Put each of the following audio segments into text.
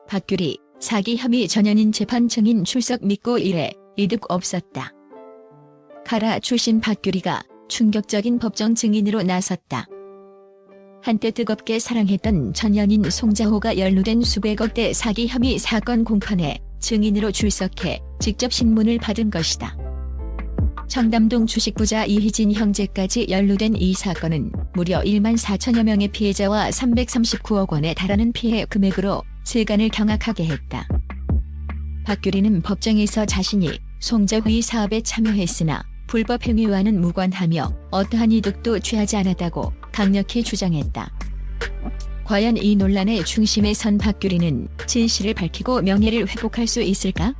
박규리 사기 혐의 전현인 재판 증인 출석 믿고 이래 이득 없었다. 카라 출신 박규리가 충격적인 법정 증인으로 나섰다. 한때 뜨겁게 사랑했던 전현인 송자호가 연루된 수백억대 사기 혐의 사건 공판에 증인으로 출석해 직접 신문을 받은 것이다. 청담동 주식부자 이희진 형제까지 연루된 이 사건은 무려 1만 4천여 명의 피해자와 339억 원에 달하는 피해 금액으로 세간을 경악하게 했다. 박규리는 법정에서 자신이 송자호의 사업에 참여했으나 불법 행위와는 무관하며 어떠한 이득도 취하지 않았다고 강력히 주장했다. 과연 이 논란의 중심에 선 박규리는 진실을 밝히고 명예를 회복할 수 있을까?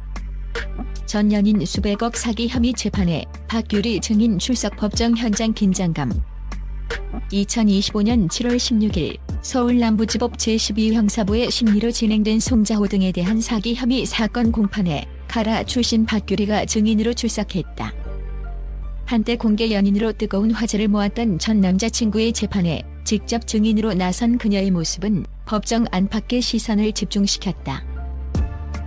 전현인 수백억 사기 혐의 재판에 박규리 증인 출석 법정 현장 긴장감. 2025년 7월 16일 서울 남부지법 제12형사부의 심리로 진행된 송자호 등에 대한 사기 혐의 사건 공판에 카라 출신 박규리가 증인으로 출석했다. 한때 공개 연인으로 뜨거운 화제를 모았던 전 남자친구의 재판에 직접 증인으로 나선 그녀의 모습은 법정 안팎의 시선을 집중시켰다.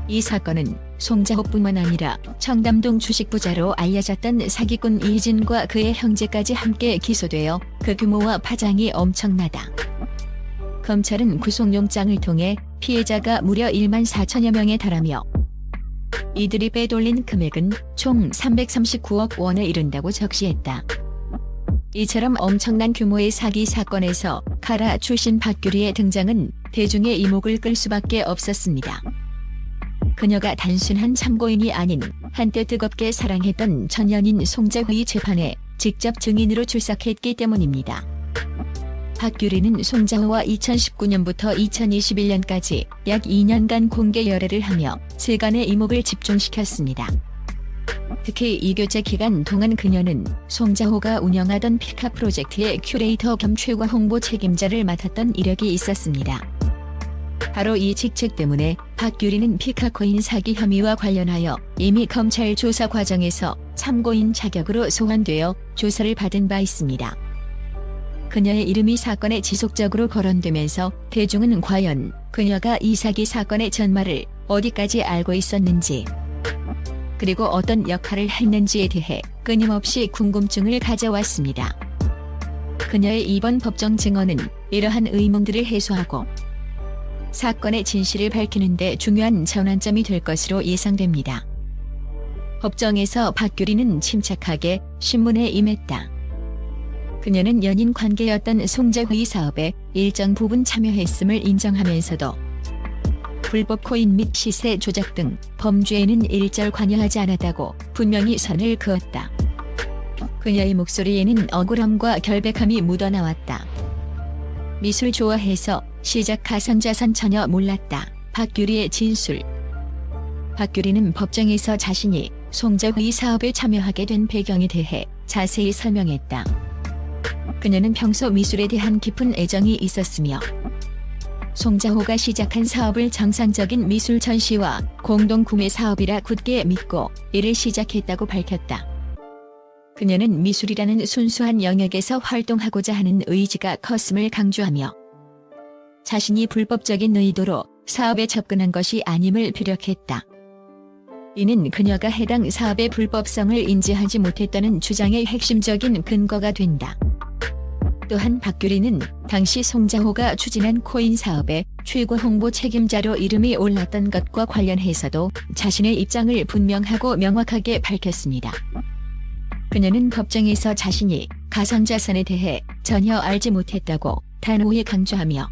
이 사건은 송자호뿐만 아니라 청담동 주식부자로 알려졌던 사기꾼 이희진과 그의 형제까지 함께 기소되어 그 규모와 파장이 엄청나다. 검찰은 구속영장을 통해 피해자가 무려 1만 4천여 명에 달하며 이들이 빼돌린 금액은 총 339억 원에 이른다고 적시했다. 이처럼 엄청난 규모의 사기 사건에서 카라 출신 박규리의 등장은 대중의 이목을 끌 수밖에 없었습니다. 그녀가 단순한 참고인이 아닌 한때 뜨겁게 사랑했던 전현인 송자호의 재판에 직접 증인으로 출석했기 때문입니다. 박규리는 송자호와 2019년부터 2021년까지 약 2년간 공개 열애를 하며 세간의 이목을 집중시켰습니다. 특히 이 교체 기간 동안 그녀는 송자호가 운영하던 피카 프로젝트의 큐레이터 겸 최고 홍보 책임자를 맡았던 이력이 있었습니다. 바로 이 직책 때문에 박규리는 피카코인 사기 혐의와 관련하여 이미 검찰 조사 과정에서 참고인 자격으로 소환되어 조사를 받은 바 있습니다. 그녀의 이름이 사건에 지속적으로 거론되면서 대중은 과연 그녀가 이 사기 사건의 전말을 어디까지 알고 있었는지, 그리고 어떤 역할을 했는지에 대해 끊임없이 궁금증을 가져왔습니다. 그녀의 이번 법정 증언은 이러한 의문들을 해소하고 사건의 진실을 밝히는 데 중요한 전환점이 될 것으로 예상됩니다. 법정에서 박규리는 침착하게 신문에 임했다. 그녀는 연인 관계였던 송자호의 사업에 일정 부분 참여했음을 인정하면서도 불법 코인 및 시세 조작 등 범죄에는 일절 관여하지 않았다고 분명히 선을 그었다. 그녀의 목소리에는 억울함과 결백함이 묻어나왔다. 미술 좋아해서 시작 가상자산 전혀 몰랐다. 박규리의 진술. 박규리는 법정에서 자신이 송자호의 사업에 참여하게 된 배경에 대해 자세히 설명했다. 그녀는 평소 미술에 대한 깊은 애정이 있었으며 송자호가 시작한 사업을 정상적인 미술 전시와 공동 구매 사업이라 굳게 믿고 이를 시작했다고 밝혔다. 그녀는 미술이라는 순수한 영역에서 활동하고자 하는 의지가 컸음을 강조하며 자신이 불법적인 의도로 사업에 접근한 것이 아님을 피력했다. 이는 그녀가 해당 사업의 불법성을 인지하지 못했다는 주장의 핵심적인 근거가 된다. 또한 박규리는 당시 송자호가 추진한 코인 사업의 최고 홍보 책임자로 이름이 올랐던 것과 관련해서도 자신의 입장을 분명하고 명확하게 밝혔습니다. 그녀는 법정에서 자신이 가상자산에 대해 전혀 알지 못했다고 단호히 강조하며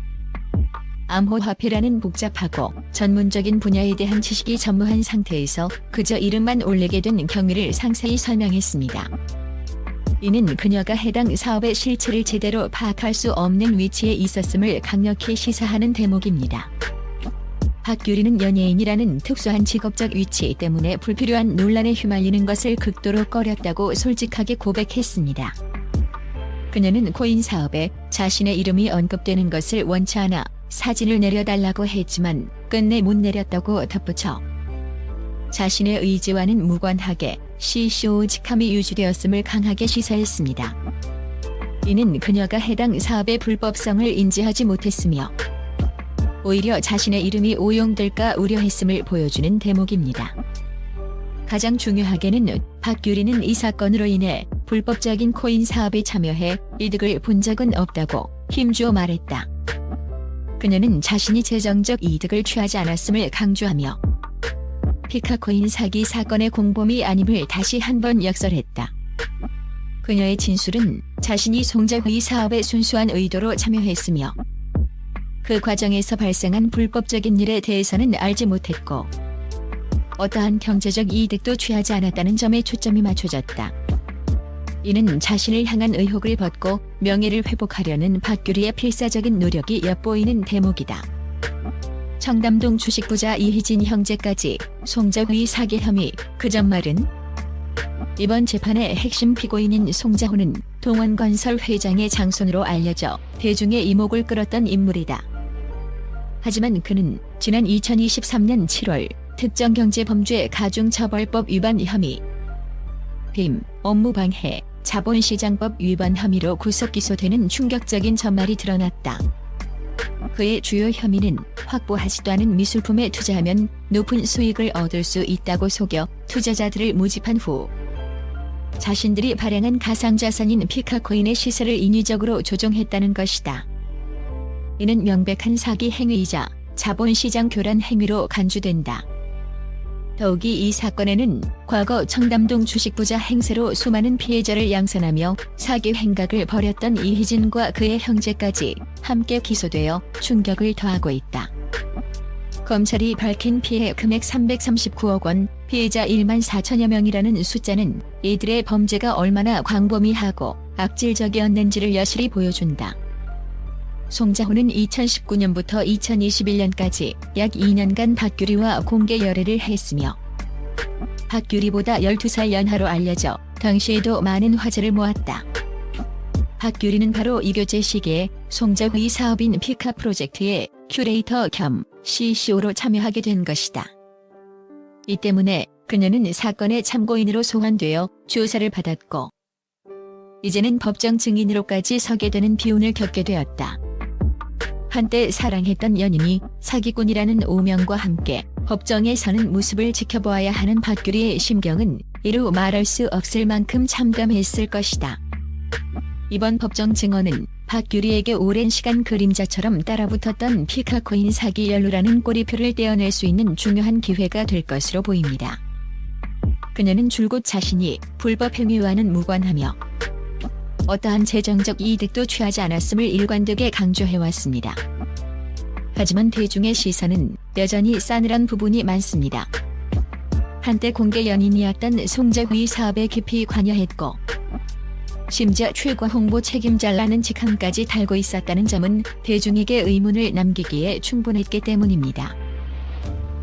암호화폐라는 복잡하고 전문적인 분야에 대한 지식이 전무한 상태에서 그저 이름만 올리게 된 경위를 상세히 설명했습니다. 이는 그녀가 해당 사업의 실체를 제대로 파악할 수 없는 위치에 있었음을 강력히 시사하는 대목입니다. 박규리는 연예인이라는 특수한 직업적 위치 때문에 불필요한 논란에 휘말리는 것을 극도로 꺼렸다고 솔직하게 고백했습니다. 그녀는 코인 사업에 자신의 이름이 언급되는 것을 원치 않아 사진을 내려달라고 했지만 끝내 못 내렸다고 덧붙여 자신의 의지와는 무관하게 CCO직함이 유지되었음을 강하게 시사했습니다. 이는 그녀가 해당 사업의 불법성을 인지하지 못했으며 오히려 자신의 이름이 오용될까 우려했음을 보여주는 대목입니다. 가장 중요하게는 박규리는 이 사건으로 인해 불법적인 코인 사업에 참여해 이득을 본 적은 없다고 힘주어 말했다. 그녀는 자신이 재정적 이득을 취하지 않았음을 강조하며 피카코인 사기 사건의 공범이 아님을 다시 한번 역설했다. 그녀의 진술은 자신이 송자휘 사업에 순수한 의도로 참여했으며 그 과정에서 발생한 불법적인 일에 대해서는 알지 못했고 어떠한 경제적 이득도 취하지 않았다는 점에 초점이 맞춰졌다. 이는 자신을 향한 의혹을 벗고 명예를 회복하려는 박규리의 필사적인 노력이 엿보이는 대목이다. 청담동 주식부자 이희진 형제까지 송자휘 사기 혐의, 그 전말은 이번 재판의 핵심 피고인인 송자호는 동원건설 회장의 장손으로 알려져 대중의 이목을 끌었던 인물이다. 하지만 그는 지난 2023년 7월 특정경제범죄 가중처벌법 위반 혐의, 빔, 업무방해, 자본시장법 위반 혐의로 구속 기소되는 충격적인 전말이 드러났다. 그의 주요 혐의는 확보하지도 않은 미술품에 투자하면 높은 수익을 얻을 수 있다고 속여 투자자들을 모집한 후 자신들이 발행한 가상자산인 피카코인의 시세를 인위적으로 조종했다는 것이다. 이는 명백한 사기 행위이자 자본시장 교란 행위로 간주된다. 더욱이 이 사건에는 과거 청담동 주식부자 행세로 수많은 피해자를 양산하며 사기 행각을 벌였던 이희진과 그의 형제까지 함께 기소되어 충격을 더하고 있다. 검찰이 밝힌 피해 금액 339억 원, 피해자 1만 4천여 명이라는 숫자는 이들의 범죄가 얼마나 광범위하고 악질적이었는지를 여실히 보여준다. 송자호는 2019년부터 2021년까지 약 2년간 박규리와 공개 열애를 했으며 박규리보다 12살 연하로 알려져 당시에도 많은 화제를 모았다. 박규리는 바로 이교제 시기에 송자휘 사업인 피카 프로젝트의 큐레이터 겸 CCO로 참여하게 된 것이다. 이 때문에 그녀는 사건의 참고인으로 소환되어 조사를 받았고 이제는 법정 증인으로까지 서게 되는 비운을 겪게 되었다. 한때 사랑했던 연인이 사기꾼이라는 오명과 함께 법정에 서는 모습을 지켜보아야 하는 박규리의 심경은 이루 말할 수 없을 만큼 참담했을 것이다. 이번 법정 증언은 박규리에게 오랜 시간 그림자처럼 따라붙었던 피카코인 사기 연루라는 꼬리표를 떼어낼 수 있는 중요한 기회가 될 것으로 보입니다. 그녀는 줄곧 자신이 불법 행위와는 무관하며 어떠한 재정적 이득도 취하지 않았음을 일관되게 강조해왔습니다. 하지만 대중의 시선은 여전히 싸늘한 부분이 많습니다. 한때 공개 연인이었던 송자휘 사업에 깊이 관여했고 심지어 최고 홍보 책임자라는 직함까지 달고 있었다는 점은 대중에게 의문을 남기기에 충분했기 때문입니다.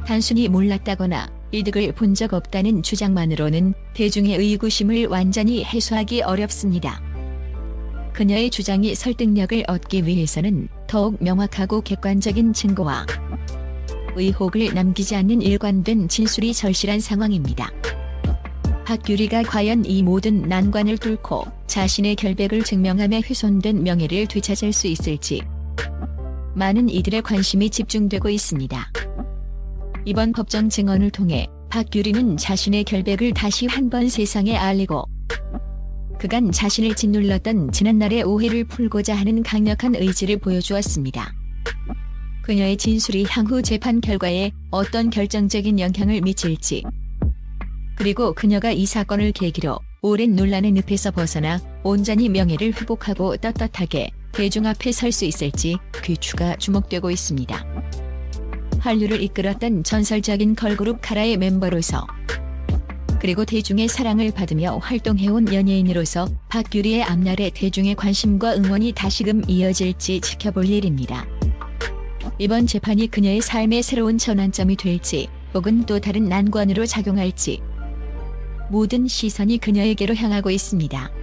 단순히 몰랐다거나 이득을 본 적 없다는 주장만으로는 대중의 의구심을 완전히 해소하기 어렵습니다. 그녀의 주장이 설득력을 얻기 위해서는 더욱 명확하고 객관적인 증거와 의혹을 남기지 않는 일관된 진술이 절실한 상황입니다. 박규리가 과연 이 모든 난관을 뚫고 자신의 결백을 증명하며 훼손된 명예를 되찾을 수 있을지 많은 이들의 관심이 집중되고 있습니다. 이번 법정 증언을 통해 박규리는 자신의 결백을 다시 한번 세상에 알리고 그간 자신을 짓눌렀던 지난날의 오해를 풀고자 하는 강력한 의지를 보여주었습니다. 그녀의 진술이 향후 재판 결과에 어떤 결정적인 영향을 미칠지 그리고 그녀가 이 사건을 계기로 오랜 논란의 늪에서 벗어나 온전히 명예를 회복하고 떳떳하게 대중 앞에 설 수 있을지 귀추가 주목되고 있습니다. 한류를 이끌었던 전설적인 걸그룹 카라의 멤버로서 그리고 대중의 사랑을 받으며 활동해온 연예인으로서 박규리의 앞날에 대중의 관심과 응원이 다시금 이어질지 지켜볼 일입니다. 이번 재판이 그녀의 삶의 새로운 전환점이 될지 혹은 또 다른 난관으로 작용할지 모든 시선이 그녀에게로 향하고 있습니다.